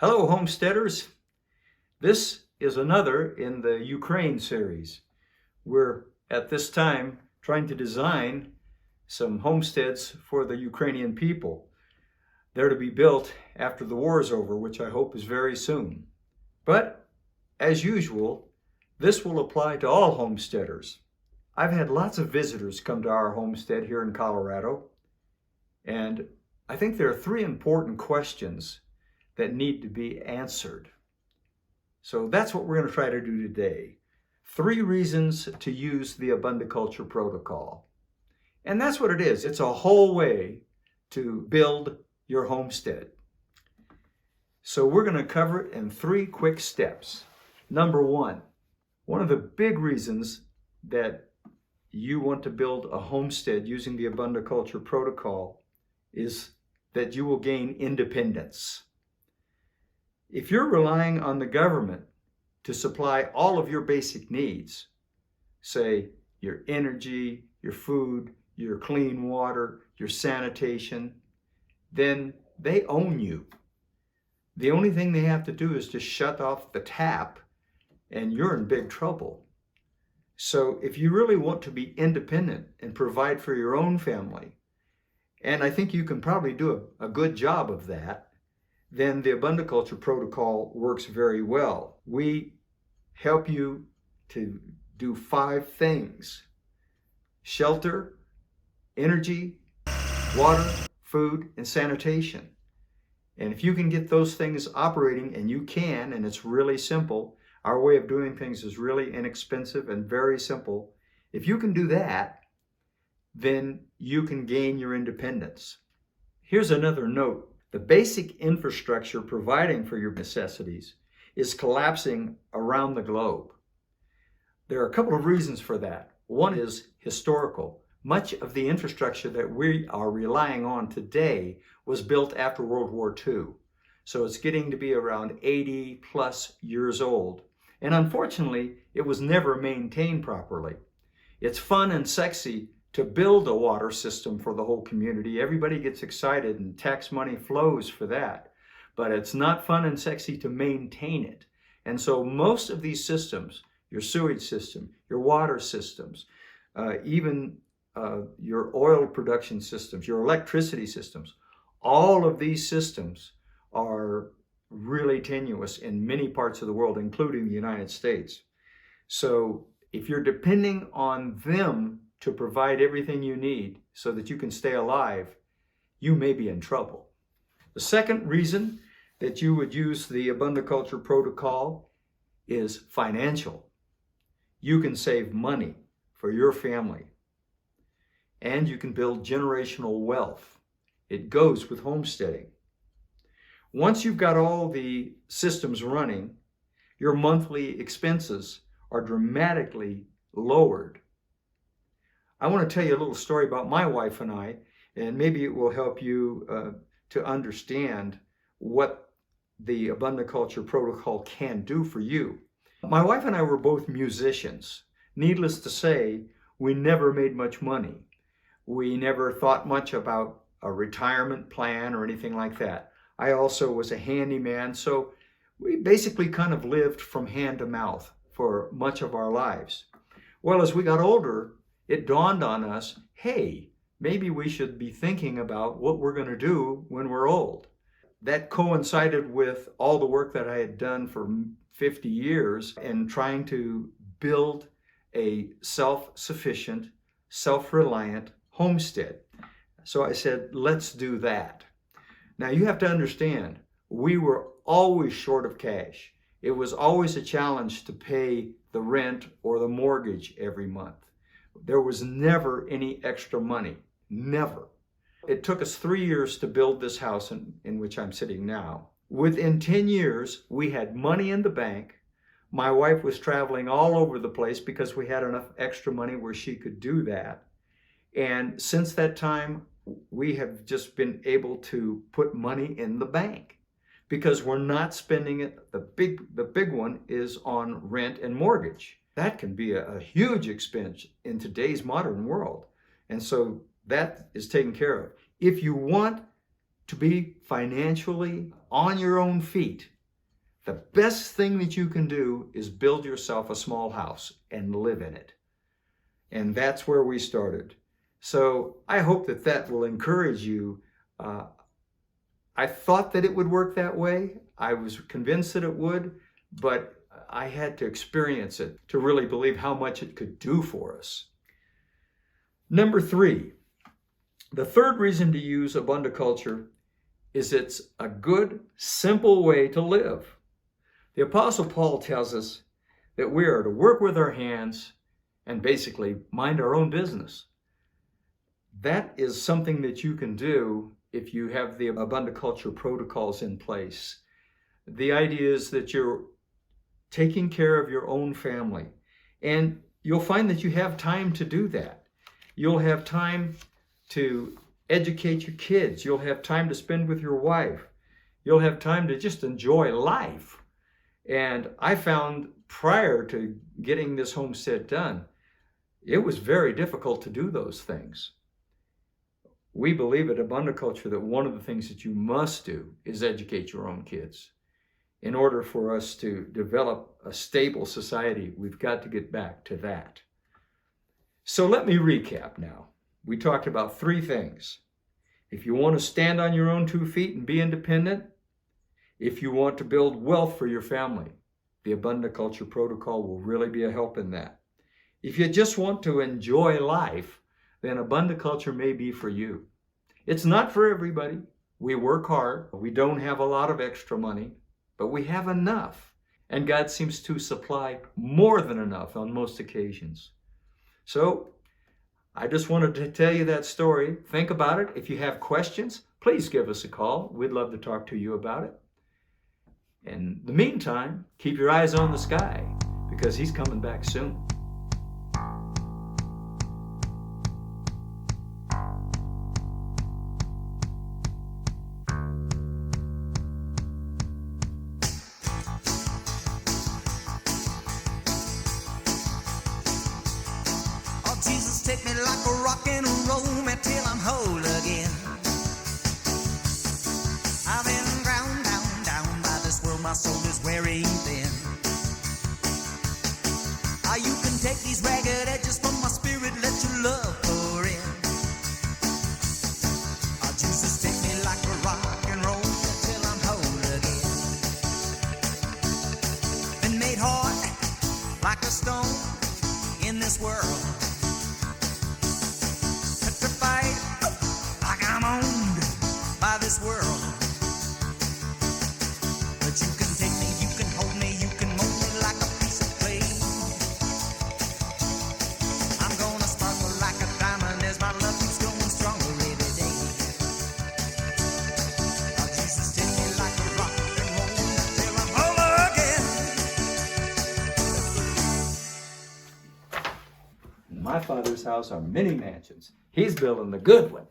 Hello, homesteaders. This is another in the Ukraine series. We're at this time trying to design some homesteads for the Ukrainian people. They're to be built after the war is over, which I hope is very soon. But as usual, this will apply to all homesteaders. I've had lots of visitors come to our homestead here in Colorado, and I think there are three important questions that need to be answered. So that's what we're going to try to do today. 3 reasons to use the AbundaCulture protocol. And that's what it is. It's a whole way to build your homestead. So we're going to cover it in 3 quick steps. Number 1, one of the big reasons that you want to build a homestead using the AbundaCulture protocol is that you will gain independence. If you're relying on the government to supply all of your basic needs, say your energy, your food, your clean water, your sanitation, then they own you. The only thing they have to do is just shut off the tap and you're in big trouble. So if you really want to be independent and provide for your own family, and I think you can probably do a good job of that, then the AbundaCulture protocol works very well. We help you to do 5 things: shelter, energy, water, food, and sanitation. And if you can get those things operating, and you can, and it's really simple, our way of doing things is really inexpensive and very simple. If you can do that, then you can gain your independence. Here's another note. The basic infrastructure providing for your necessities is collapsing around the globe. There are a couple of reasons for that. One is historical. Much of the infrastructure that we are relying on today was built after World War II. So it's getting to be around 80 plus years old. And unfortunately, it was never maintained properly. It's fun and sexy to build a water system for the whole community. Everybody gets excited and tax money flows for that. But it's not fun and sexy to maintain it. And so most of these systems, your sewage system, your water systems, even your oil production systems, your electricity systems, all of these systems are really tenuous in many parts of the world, including the United States. So if you're depending on them to provide everything you need so that you can stay alive, you may be in trouble. The second reason that you would use the AbundaCulture protocol is financial. You can save money for your family, and you can build generational wealth. It goes with homesteading. Once you've got all the systems running, your monthly expenses are dramatically lowered. I want to tell you a little story about my wife and I, and maybe it will help you to understand what the AbundaCulture protocol can do for you. My wife and I were both musicians. Needless to say, we never made much money. We never thought much about a retirement plan or anything like that. I also was a handyman, so we basically kind of lived from hand to mouth for much of our lives. Well, as we got older, it dawned on us, hey, maybe we should be thinking about what we're going to do when we're old. That coincided with all the work that I had done for 50 years in trying to build a self-sufficient, self-reliant homestead. So I said, let's do that. Now you have to understand, we were always short of cash. It was always a challenge to pay the rent or the mortgage every month. There was never any extra money, never. It took us 3 years to build this house in which I'm sitting now. Within 10 years, we had money in the bank. My wife was traveling all over the place because we had enough extra money where she could do that. And since that time, we have just been able to put money in the bank because we're not spending it. The big one is on rent and mortgage. That can be a huge expense in today's modern world. And so that is taken care of. If you want to be financially on your own feet, the best thing that you can do is build yourself a small house and live in it. And that's where we started. So I hope that that will encourage you. I thought that it would work that way. I was convinced that it would, but I had to experience it to really believe how much it could do for us. Number 3, the third reason to use AbundaCulture is it's a good, simple way to live. The Apostle Paul tells us that we are to work with our hands and basically mind our own business. That is something that you can do if you have the AbundaCulture protocols in place. The idea is that you're taking care of your own family, and you'll find that you have time to do that. You'll have time to educate your kids. You'll have time to spend with your wife. You'll have time to just enjoy life. And I found prior to getting this homestead done, it was very difficult to do those things. We believe at AbundaCulture that one of the things that you must do is educate your own kids. In order for us to develop a stable society, we've got to get back to that. So let me recap now. We talked about 3 things. If you want to stand on your own 2 feet and be independent, if you want to build wealth for your family, the AbundaCulture protocol will really be a help in that. If you just want to enjoy life, then AbundaCulture may be for you. It's not for everybody. We work hard. We don't have a lot of extra money, but we have enough. And God seems to supply more than enough on most occasions. So I just wanted to tell you that story. Think about it. If you have questions, please give us a call. We'd love to talk to you about it. In the meantime, keep your eyes on the sky because he's coming back soon. Jesus, take me like a rock and roll me till I'm whole again. I've been ground down by this world, my soul is wearing thin. You can take these ragged edges from my spirit, let your love pour in. Jesus, take me like a rock and roll me till I'm whole again. Been made hard like a stone in this world. Like I'm owned by this world. But you can take me, you can hold me, you can mold me like a piece of clay. I'm gonna sparkle like a diamond as my love keeps growing stronger every day. Jesus, take me like a rock and roll till I'm whole again. In my Father's house are many mansions. He's building the good one.